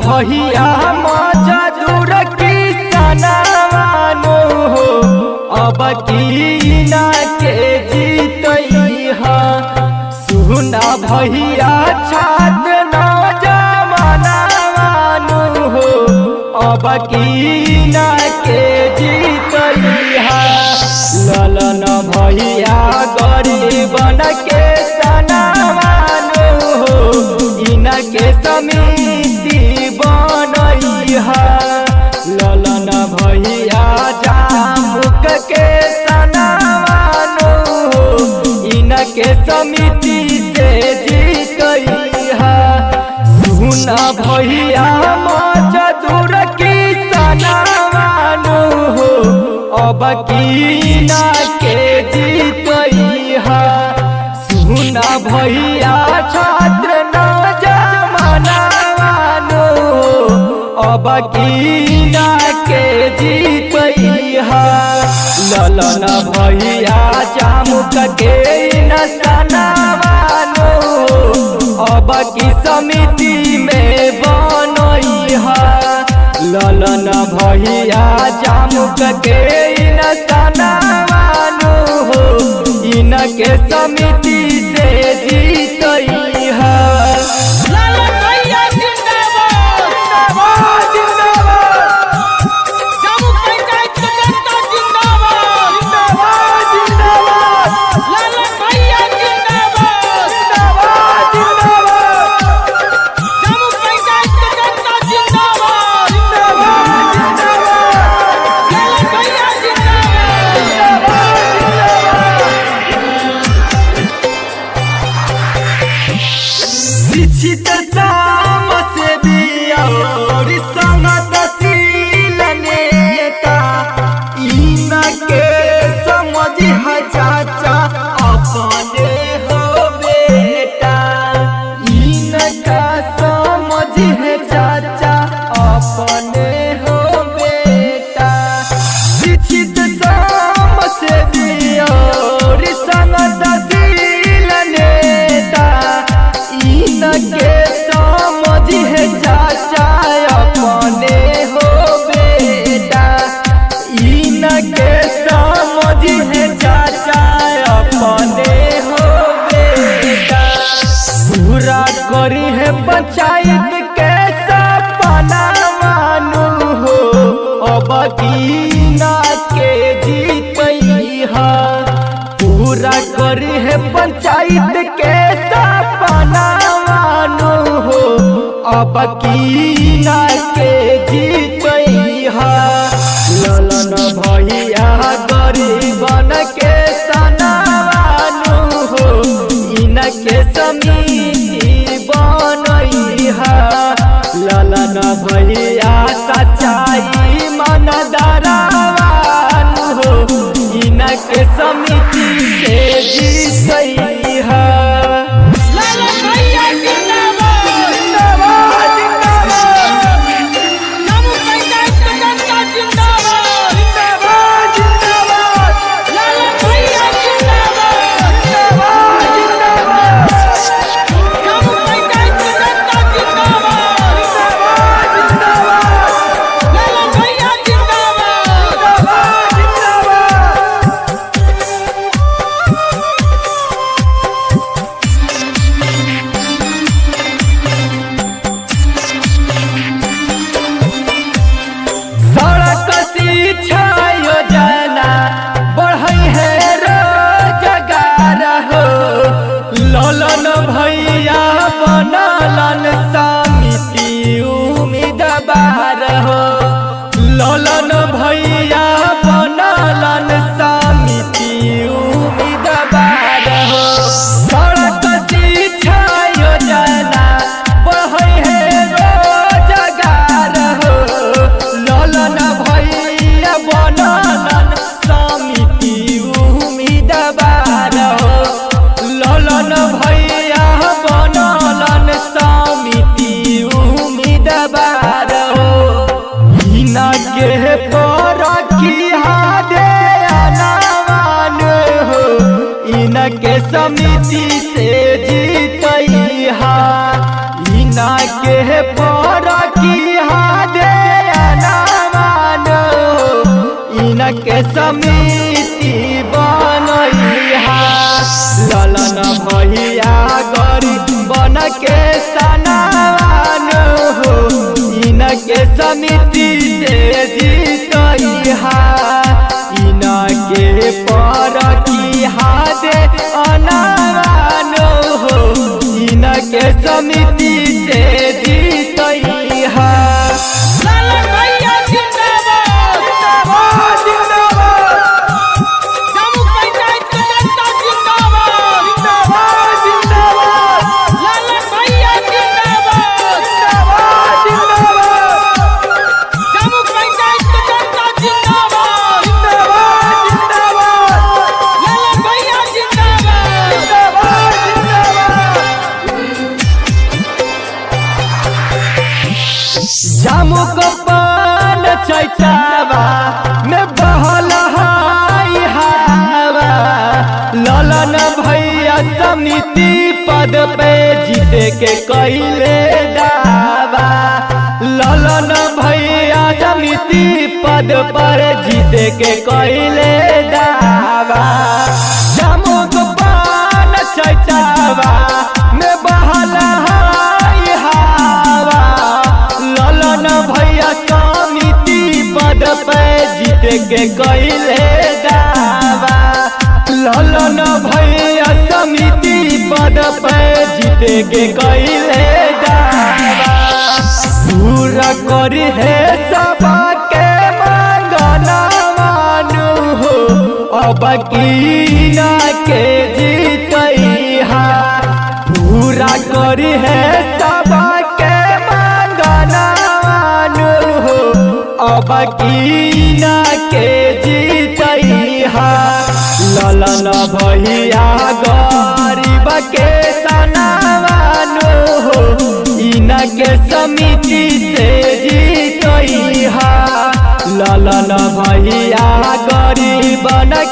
भैया मजदूर किसानवानो हो अब कीना के जीतैहा। सुना भैया छात्र नौजवानवानो हो अब कीना के जीतैहा। ललन भैया गरीबन के सनवानो हो इनके समिति बनैहा। ललन भैया जामुक के सनवानो हो इनके समिति से जीतैहा। सुना भैया मजदूर किसानवानो हो अब कीना के जीतैहा। सुना भैया छात्र नौजवानवानो अब कीना के जीतैहा। ललन भैया जामुक के नसनवानो अब की समिति में बनैहा। ललन भैया जामुक के नसनवानो इनके समिति से जीतैहा। शिक्षित समाजसेवी और संगतशील नेता इनके समझ है चाचा अपने हो बेटा। इनका समझ है चाचा अपने हो बेटा। शिक्षित समाजसेवी और संगतशील नेता इनके समझ है चाचा अपने हो बेटा। इनके समझ है चाचा अपने हो बेटा। पूरा करी है पंचायत के सपना मानू हो अब कीना के जीतैहा। पूरा करी है पंचायत के सपना अब कीना के जीतैहा। ललन भैया गरीबन के सनवानो हो इनके समिति बनैहा। ललन भैया सच्चाई मन दरवानो हो इनके समिति से जीतैहा। ललन भैया बनलन समिति उम्मीदवार हो। ललन भैया बनलन समिति उम्मीदवार हो। सड़क शिक्षा योजना बढ़ै है रोजगार हो। ललन भैया बनलन समिति उम्मीदवार हो। ललन भैया बनलन समिति उम्मीदवार हो। इनके परखी दे अनवान हो इनके समिति से जीतैहा। इनके परखी के समिति बनैहा ललन भैया गरीब बन के सनावान हो इनके समिति से जीतैहा इनके पर की हादे अनावान हो इनके समिति से जीतैहा जामुक पान चैतावा में बहल हाई हवा ललन भैया समिति पद पे जीते के कैले दावा ललन भैया समिति पद पर जीते के कैले दावा जामुक पान चैतावा में बहल समिति पद पे जीते के कैले दावा ललन भैया समिति पद पे जीते के कैले दावा पूरा करी है सबके मांगना मानू हो अब कीना के जीतैहा पूरा करी है सबके अब कीना के जीतैहा ललन भैया गरीब के सनावान हो इनके समिति से जीतैहा ललन भैया गरीब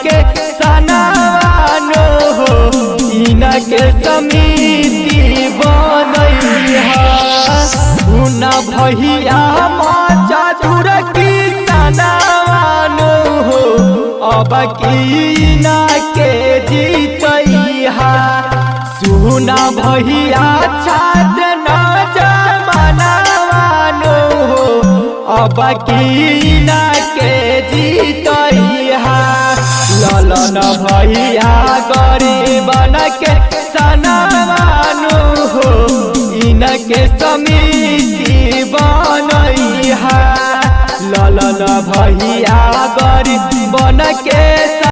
के सनावान हो इनके समिति बनैहा उन भैया चतुर की सनावान हो अब कीना के जीतैहा सुना भैया छात्र न जमानावान हो अब कीना के जीतैहा ललन भैया गरीब के सनावान हो इनके समिति बनैहा ललन भैया गरीब बन के